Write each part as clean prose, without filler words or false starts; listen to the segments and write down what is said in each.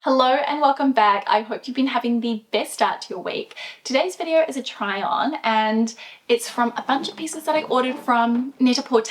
Hello and welcome back. I hope you've been having the best start to your week. Today's video is a try on and it's from a bunch of pieces that I ordered from Net-a-Porter.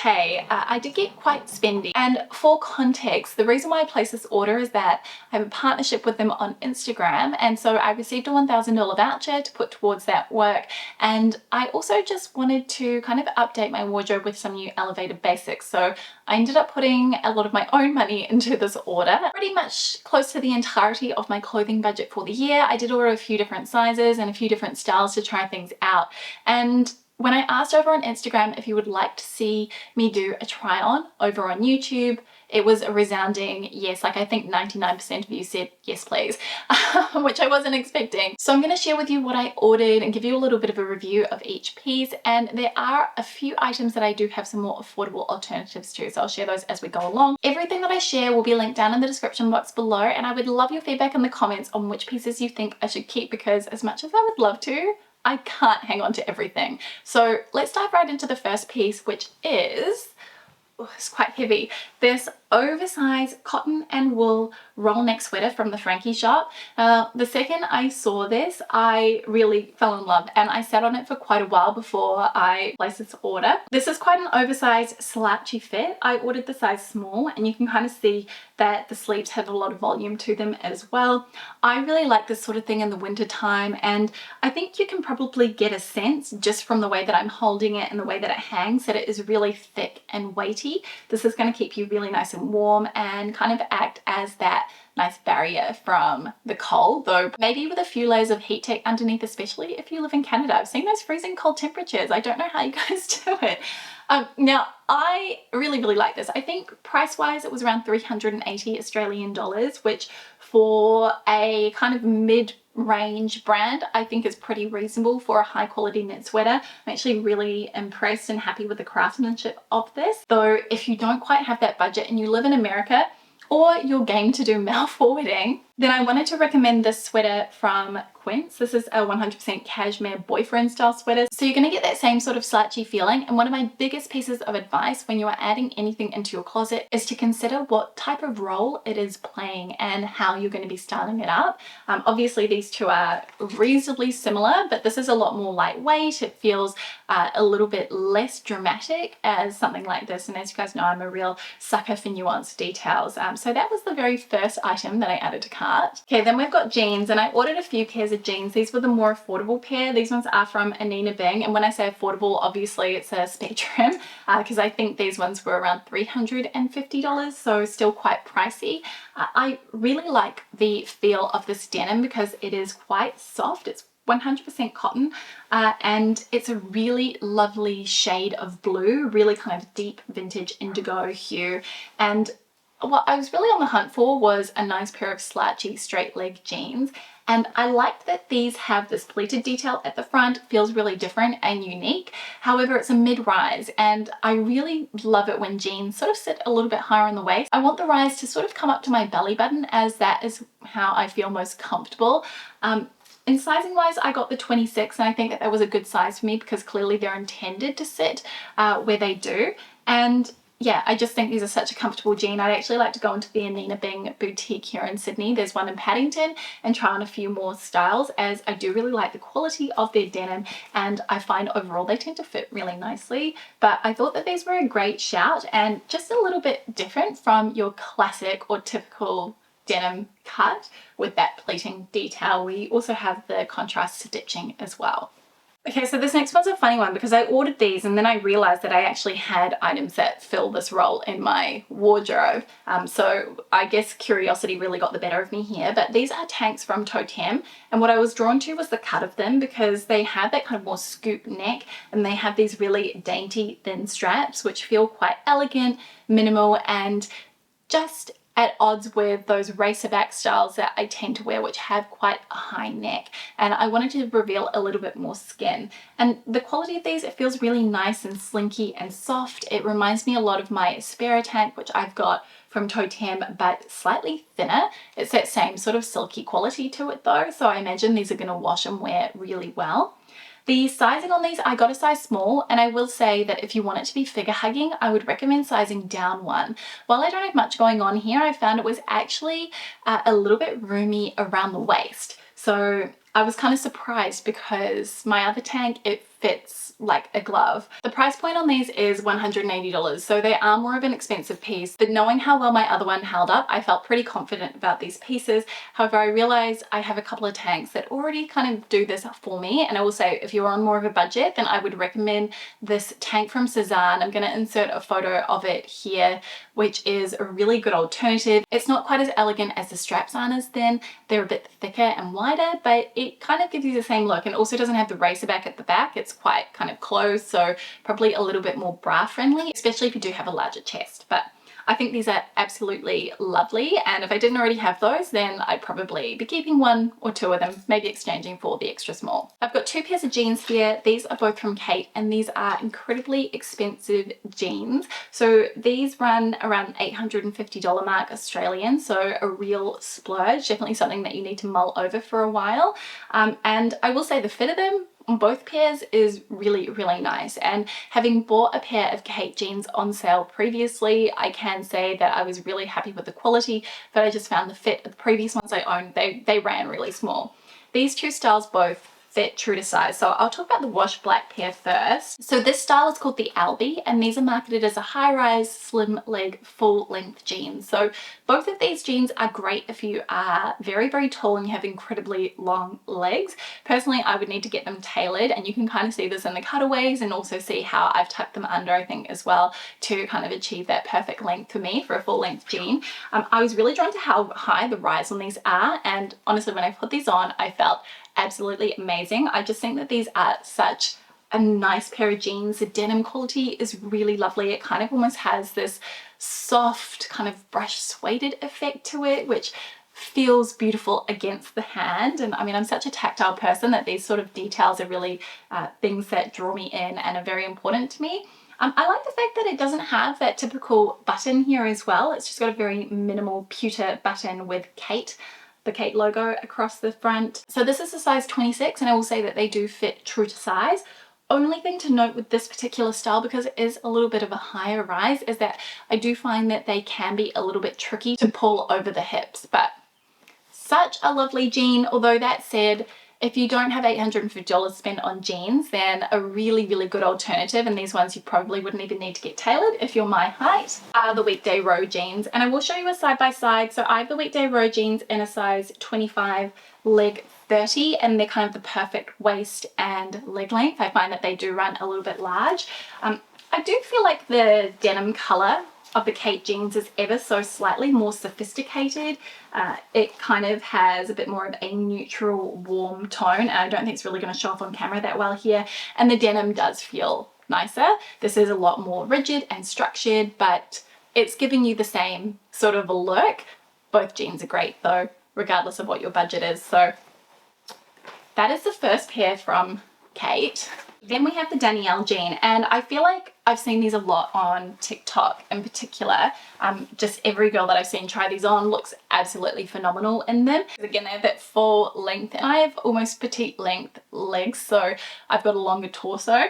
I did get quite spendy, and for context, the reason why I placed this order is that I have a partnership with them on Instagram, and so I received a $1,000 voucher to put towards that work, and I also just wanted to kind of update my wardrobe with some new elevated basics. So I ended up putting a lot of my own money into this order, pretty much close to the entirety of my clothing budget for the year. I did order a few different sizes and a few different styles to try things out, and when I asked over on Instagram if you would like to see me do a try on over on YouTube, it was a resounding yes. Like, I think 99% of you said yes please, which I wasn't expecting. So I'm going to share with you what I ordered and give you a little bit of a review of each piece, and there are a few items that I do have some more affordable alternatives to, so I'll share those as we go along. Everything that I share will be linked down in the description box below, and I would love your feedback in the comments on which pieces you think I should keep, because as much as I would love to, I can't hang on to everything. So let's dive right into the first piece, which is, it's quite heavy, this oversized cotton and wool roll neck sweater from the Frankie Shop. The second I saw this, I really fell in love, and I sat on it for quite a while before I placed this order. This is quite an oversized slouchy fit. I ordered the size small, and you can kind of see that the sleeves have a lot of volume to them as well. I really like this sort of thing in the winter time, and I think you can probably get a sense just from the way that I'm holding it and the way that it hangs that it is really thick and weighty. This is going to keep you really nice and warm and kind of act as that nice barrier from the cold, though maybe with a few layers of heat tech underneath, especially if you live in Canada. I've seen those freezing cold temperatures. I don't know how you guys do it. Now, I really like this. I think price-wise it was around 380 Australian dollars, which for a kind of mid-range brand I think is pretty reasonable for a high quality knit sweater. I'm actually really impressed and happy with the craftsmanship of this. Though if you don't quite have that budget and you live in America, or you're game to do mail forwarding, then I wanted to recommend this sweater from Quince. This is a 100% cashmere boyfriend style sweater. So you're gonna get that same sort of slouchy feeling. And one of my biggest pieces of advice when you are adding anything into your closet is to consider what type of role it is playing and how you're gonna be styling it up. Obviously these two are reasonably similar, but this is a lot more lightweight. It feels a little bit less dramatic as something like this. And as you guys know, I'm a real sucker for nuanced details. So that was the very first item that I added to cart. Okay, then we've got jeans, and I ordered a few pairs of jeans. These were the more affordable pair. These ones are from Anine Bing, and when I say affordable, obviously it's a spectrum, because I think these ones were around $350, so still quite pricey. I really like the feel of this denim because it is quite soft. It's 100% cotton, and it's a really lovely shade of blue, really kind of deep vintage indigo hue. And what I was really on the hunt for was a nice pair of slouchy straight leg jeans, and I liked that these have this pleated detail at the front. It feels really different and unique. However, it's a mid-rise, and I really love it when jeans sort of sit a little bit higher on the waist. I want the rise to sort of come up to my belly button, as that is how I feel most comfortable. In sizing wise, I got the 26, and I think that that was a good size for me because clearly they're intended to sit where they do. And yeah, I just think these are such a comfortable jean. I'd actually like to go into the Anine Bing boutique here in Sydney. There's one in Paddington, and try on a few more styles, as I do really like the quality of their denim, and I find overall they tend to fit really nicely. But I thought that these were a great shout and just a little bit different from your classic or typical denim cut with that pleating detail. We also have the contrast stitching as well. Okay, so this next one's a funny one because I ordered these and then I realized that I actually had items that fill this role in my wardrobe. So I guess curiosity really got the better of me here, but these are tanks from Toteme, and what I was drawn to was the cut of them because they have that kind of more scoop neck, and they have these really dainty thin straps which feel quite elegant, minimal, and just at odds with those racerback styles that I tend to wear, which have quite a high neck. And I wanted to reveal a little bit more skin. And the quality of these, it feels really nice and slinky and soft. It reminds me a lot of my Aspera tank, which I've got from Toteme, but slightly thinner. It's that same sort of silky quality to it though, so I imagine these are going to wash and wear really well. The sizing on these, I got a size small, and I will say that if you want it to be figure hugging, I would recommend sizing down one. While I don't have much going on here, I found it was actually a little bit roomy around the waist. So I was kind of surprised because my other tank, it fits like a glove. The price point on these is $180, so they are more of an expensive piece, but knowing how well my other one held up, I felt pretty confident about these pieces. However, I realized I have a couple of tanks that already kind of do this for me, and I will say if you're on more of a budget, then I would recommend this tank from Cezanne. I'm going to insert a photo of it here, which is a really good alternative. It's not quite as elegant as the straps aren't as thin, they're a bit thicker and wider, but it kind of gives you the same look, and also doesn't have the racer back at the back. It's quite kind of closed, so probably a little bit more bra friendly, especially if you do have a larger chest. But I think these are absolutely lovely, and if I didn't already have those, then I'd probably be keeping one or two of them, maybe exchanging for the extra small. I've got two pairs of jeans here. These are both from Khaite, and these are incredibly expensive jeans. So these run around $850 mark Australian, so a real splurge, definitely something that you need to mull over for a while. And I will say the fit of them on both pairs is really, really nice, and having bought a pair of Khaite jeans on sale previously, I can say that I was really happy with the quality, but I just found the fit of the previous ones I owned, they ran really small. These two styles both fit true to size. So I'll talk about the wash black pair first. So this style is called the Albi, and these are marketed as a high-rise, slim leg, full-length jeans. So both of these jeans are great if you are very, very tall and you have incredibly long legs. Personally, I would need to get them tailored, and you can kind of see this in the cutaways and also see how I've tucked them under, I think, as well, to kind of achieve that perfect length for me for a full-length jean. I was really drawn to how high the rise on these are, and honestly, when I put these on, I felt absolutely amazing. I just think that these are such a nice pair of jeans. The denim quality is really lovely. It kind of almost has this soft kind of brush suede effect to it, which feels beautiful against the hand. And I mean, I'm such a tactile person that these sort of details are really things that draw me in and are very important to me. I like the fact that it doesn't have that typical button here as well. It's just got a very minimal pewter button with Khaite, the Khaite logo across the front. So this is a size 26, and I will say that they do fit true to size. Only thing to note with this particular style, because it is a little bit of a higher rise, is that I do find that they can be a little bit tricky to pull over the hips, but such a lovely jean. Although that said, if you don't have $850 spent on jeans, then a really, really good alternative, and these ones you probably wouldn't even need to get tailored if you're my height, are the Weekday Rowe jeans. And I will show you a side by side. So I have the Weekday Rowe jeans in a size 25, leg 30, and they're kind of the perfect waist and leg length. I find that they do run a little bit large. I do feel like the denim color of the Khaite jeans is ever so slightly more sophisticated. It kind of has a bit more of a neutral, warm tone, and I don't think it's really going to show off on camera that well here. And the denim does feel nicer. This is a lot more rigid and structured, but it's giving you the same sort of a look. Both jeans are great though, regardless of what your budget is. So that is the first pair from Khaite. Then we have the Danielle jean, and I feel like I've seen these a lot on TikTok in particular. Just every girl that I've seen try these on looks absolutely phenomenal in them. Again, they have that full length, and I have almost petite length legs, so I've got a longer torso.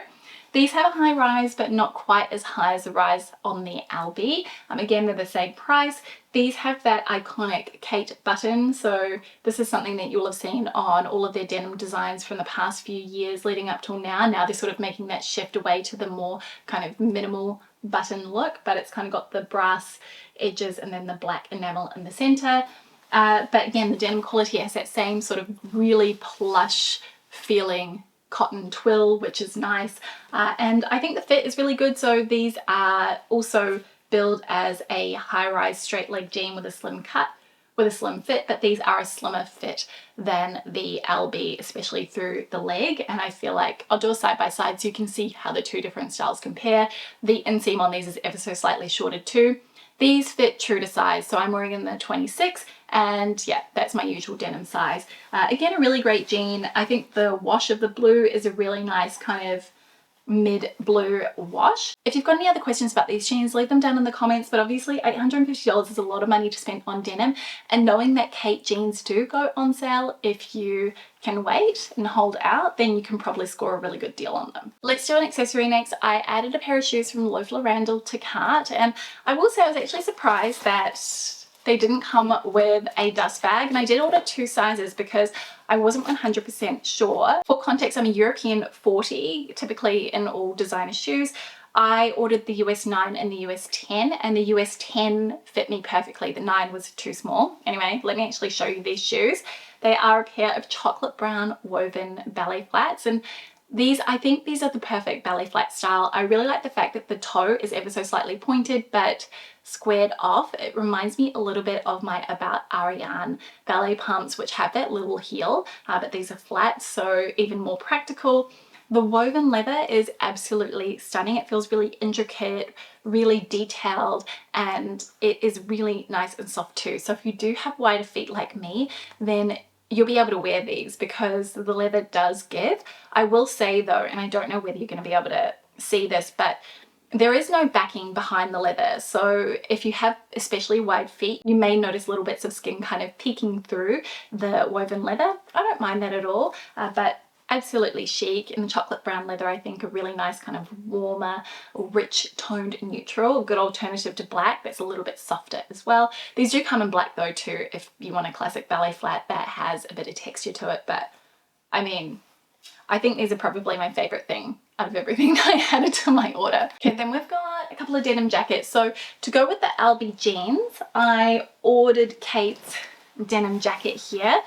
These have a high rise, but not quite as high as the rise on the Albi. Again, they're the same price. These have that iconic Khaite button, so this is something that you'll have seen on all of their denim designs from the past few years leading up till now. Now they're sort of making that shift away to the more kind of minimal button look, but it's kind of got the brass edges and then the black enamel in the center. But again, the denim quality has that same sort of really plush feeling cotton twill, which is nice, and I think the fit is really good. So these are also billed as a high-rise straight leg jean with a slim cut, with a slim fit, but these are a slimmer fit than the Albi, especially through the leg. And I feel like I'll do a side by side so you can see how the two different styles compare. The inseam on these is ever so slightly shorter too. These fit true to size, so I'm wearing in the 26, and yeah, that's my usual denim size. Again, a really great jean. I think the wash of the blue is a really nice kind of mid blue wash. If you've got any other questions about these jeans, leave them down in the comments, but obviously $850 is a lot of money to spend on denim, and knowing that Khaite jeans do go on sale, if you can wait and hold out, then you can probably score a really good deal on them. Let's do an accessory next. I added a pair of shoes from Loeffler Randall to cart, and I will say I was actually surprised that they didn't come with a dust bag, and I did order 2 sizes because I wasn't 100% sure. For context, I'm a European 40, typically in all designer shoes. I ordered the US 9 and the US 10, and the US 10 fit me perfectly. The 9 was too small. Anyway, let me actually show you these shoes. They are a pair of chocolate brown woven ballet flats, and I think these are the perfect ballet flat style. I really like the fact that the toe is ever so slightly pointed but squared off. It reminds me a little bit of my About Ariane ballet pumps, which have that little heel, but these are flat, so even more practical. The woven leather is absolutely stunning. It feels really intricate, really detailed, and it is really nice and soft too. So if you do have wider feet like me, then you'll be able to wear these because the leather does give. I will say though, and I don't know whether you're going to be able to see this, but there is no backing behind the leather. So if you have especially wide feet, you may notice little bits of skin kind of peeking through the woven leather. I don't mind that at all, but absolutely chic. In the chocolate brown leather, I think a really nice kind of warmer, rich toned neutral, good alternative to black that's a little bit softer as well. These do come in black though too, if you want a classic ballet flat that has a bit of texture to it. But I mean, I think these are probably my favorite thing out of everything that I added to my order. Okay, then we've got a couple of denim jackets. So to go with the Albi jeans, I ordered Khaite's denim jacket here.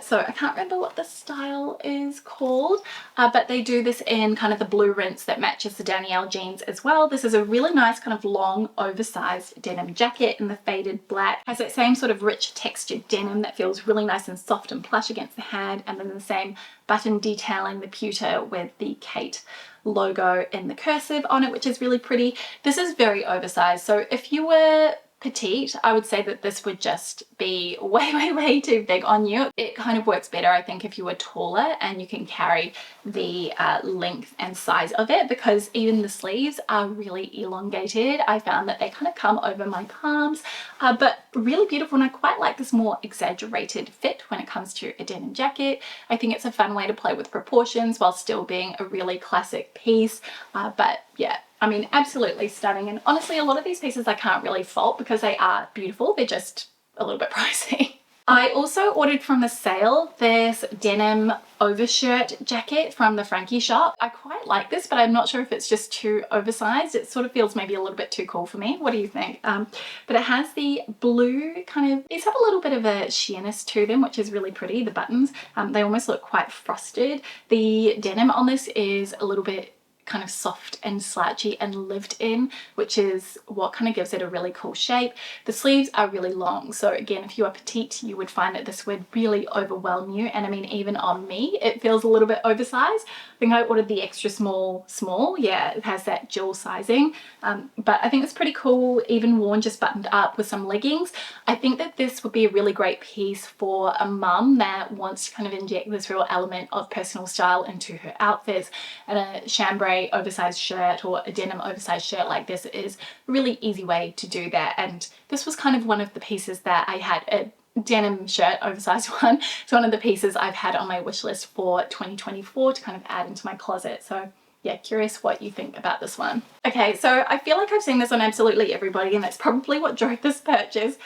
So I can't remember what the style is called, but they do this in kind of the blue rinse that matches the Danielle jeans as well. This is a really nice kind of long oversized denim jacket in the faded black. Has that same sort of rich textured denim that feels really nice and soft and plush against the hand, and then the same button detailing, the pewter with the Khaite logo in the cursive on it, which is really pretty. This is very oversized, so if you were petite, I would say that this would just be way too big on you. It kind of works better, I think, if you were taller and you can carry the length and size of it, because even the sleeves are really elongated. I found that they kind of come over my palms, but really beautiful, and I quite like this more exaggerated fit when it comes to a denim jacket. I think it's a fun way to play with proportions while still being a really classic piece, but yeah, I mean, absolutely stunning. And honestly, a lot of these pieces I can't really fault because they are beautiful. They're just a little bit pricey. I also ordered from the sale this denim overshirt jacket from the Frankie Shop. I quite like this, but I'm not sure if it's just too oversized. It sort of feels maybe a little bit too cool for me. What do you think? But it has the blue kind of, these have a little bit of a sheerness to them, which is really pretty. The buttons, they almost look quite frosted. The denim on this is a little bit kind of soft and slouchy and lived in, which is what kind of gives it a really cool shape. The sleeves are really long, so again, if you are petite, you would find that this would really overwhelm you, and I mean, even on me it feels a little bit oversized. I think I ordered the extra small. Yeah, it has that Jil sizing, but I think it's pretty cool, even worn just buttoned up with some leggings. I think that this would be a really great piece for a mum that wants to kind of inject this real element of personal style into her outfits, and a chambray oversized shirt or a denim oversized shirt like this is a really easy way to do that. And this was kind of one of the pieces that I had, a denim shirt, oversized one. It's one of the pieces I've had on my wish list for 2024 to kind of add into my closet. So yeah, curious what you think about this one. Okay, so I feel like I've seen this on absolutely everybody, and that's probably what drove this purchase.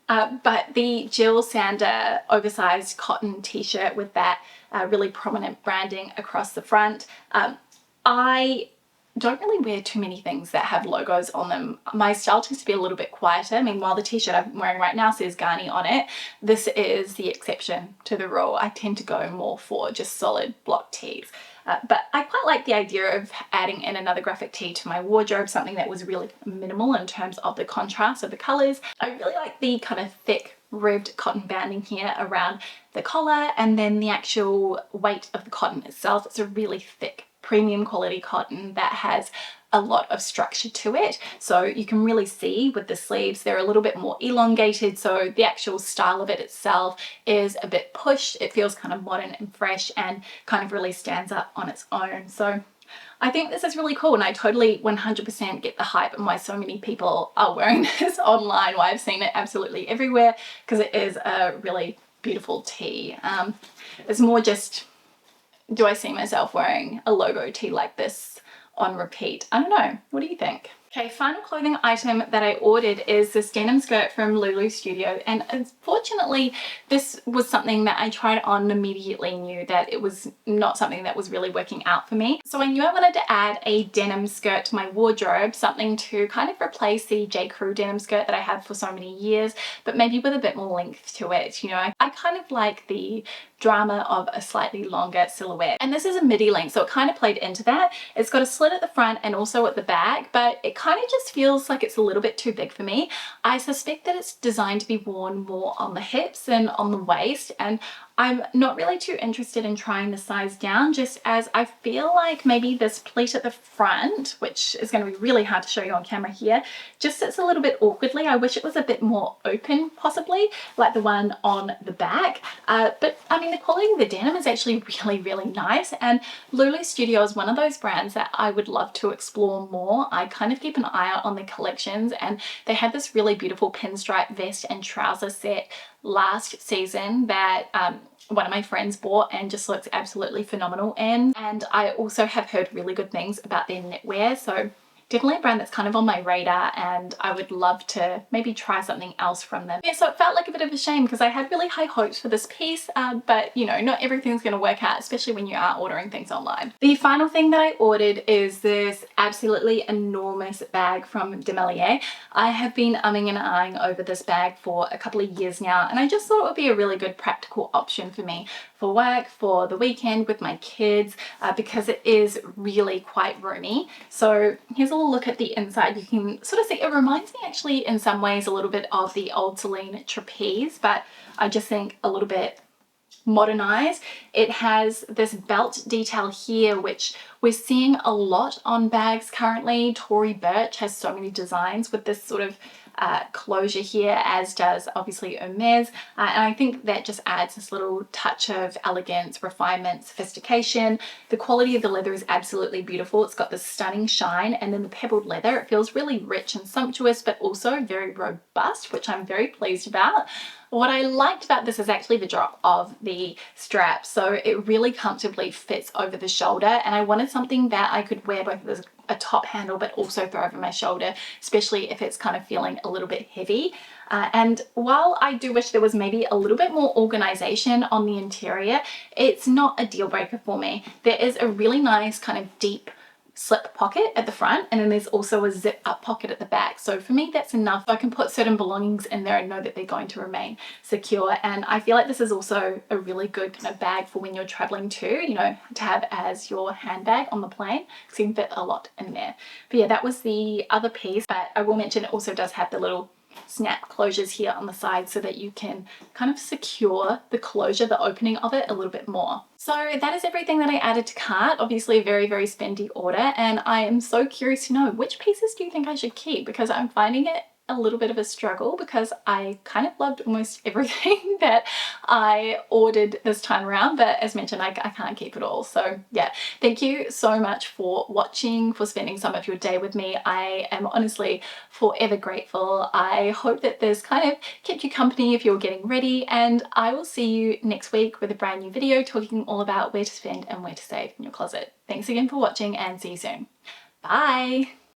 But the Jil Sander oversized cotton t-shirt with that really prominent branding across the front. I don't really wear too many things that have logos on them. My style tends to be a little bit quieter. I mean, while the t-shirt I'm wearing right now says Ghani on it, this is the exception to the rule. I tend to go more for just solid block tees. But I quite like the idea of adding in another graphic tee to my wardrobe, something that was really minimal in terms of the contrast of the colors. I really like the kind of thick ribbed cotton banding here around the collar, and then the actual weight of the cotton itself. It's a really thick premium quality cotton that has a lot of structure to it, so you can really see with the sleeves they're a little bit more elongated, so the actual style of it itself is a bit pushed. It feels kind of modern and fresh and kind of really stands up on its own. So I think this is really cool, and I totally 100% get the hype and why so many people are wearing this online, why I've seen it absolutely everywhere, because it is a really beautiful tee. It's more just, do I see myself wearing a logo tee like this on repeat? I don't know. What do you think? Okay, final clothing item that I ordered is this denim skirt from Loulou Studios, and unfortunately this was something that I tried on and immediately knew that it was not something that was really working out for me. So I knew I wanted to add a denim skirt to my wardrobe, something to kind of replace the J. Crew denim skirt that I had for so many years, but maybe with a bit more length to it. You know, I kind of like the drama of a slightly longer silhouette, and this is a midi length, so it kind of played into that. It's got a slit at the front and also at the back, but it kind of just feels like it's a little bit too big for me. I suspect that it's designed to be worn more on the hips than on the waist, and I'm not really too interested in trying the size down, just as I feel like maybe this pleat at the front, which is going to be really hard to show you on camera here, just sits a little bit awkwardly. I wish it was a bit more open, possibly, like the one on the back. But I mean, the quality of the denim is actually really, really nice, and Loulou Studios is one of those brands that I would love to explore more. I kind of keep an eye out on their collections, and they had this really beautiful pinstripe vest and trouser set last season that one of my friends bought and just looks absolutely phenomenal in. And I also have heard really good things about their knitwear, so definitely a brand that's kind of on my radar, and I would love to maybe try something else from them. Yeah, so it felt like a bit of a shame because I had really high hopes for this piece, but you know, not everything's going to work out, especially when you are ordering things online. The final thing that I ordered is this absolutely enormous bag from Demellier. I have been umming and ahhing over this bag for a couple of years now, and I just thought it would be a really good practical option for me for work, for the weekend with my kids, because it is really quite roomy. So here's a little look at the inside. You can sort of see it reminds me actually in some ways a little bit of the old Celine trapeze, but I just think a little bit modernized. It has this belt detail here, which we're seeing a lot on bags currently. Tory Burch has so many designs with this sort of closure here, as does obviously Hermes, and I think that just adds this little touch of elegance, refinement, sophistication. The quality of the leather is absolutely beautiful. It's got this stunning shine, and then the pebbled leather, it feels really rich and sumptuous, but also very robust, which I'm very pleased about. What I liked about this is actually the drop of the strap, so it really comfortably fits over the shoulder, and I wanted something that I could wear both as a top handle but also throw over my shoulder, especially if it's kind of feeling a little bit heavy. And while I do wish there was maybe a little bit more organization on the interior, it's not a deal breaker for me. There is a really nice kind of deep slip pocket at the front, and then there's also a zip up pocket at the back. So for me, that's enough. I can put certain belongings in there and know that they're going to remain secure. And I feel like this is also a really good kind of bag for when you're traveling too, you know, to have as your handbag on the plane, because you can fit a lot in there. But yeah, that was the other piece, but I will mention it also does have the little snap closures here on the side so that you can kind of secure the closure, the opening of it a little bit more. So that is everything that I added to cart. Obviously a very, very spendy order, and I am so curious to know which pieces do you think I should keep, because I'm finding it a little bit of a struggle because I kind of loved almost everything that I ordered this time around, but as mentioned, I can't keep it all. So yeah, thank you so much for watching, for spending some of your day with me. I am honestly forever grateful. I hope that this kind of kept you company if you're getting ready, and I will see you next week with a brand new video talking all about where to spend and where to save in your closet. Thanks again for watching, and see you soon. Bye!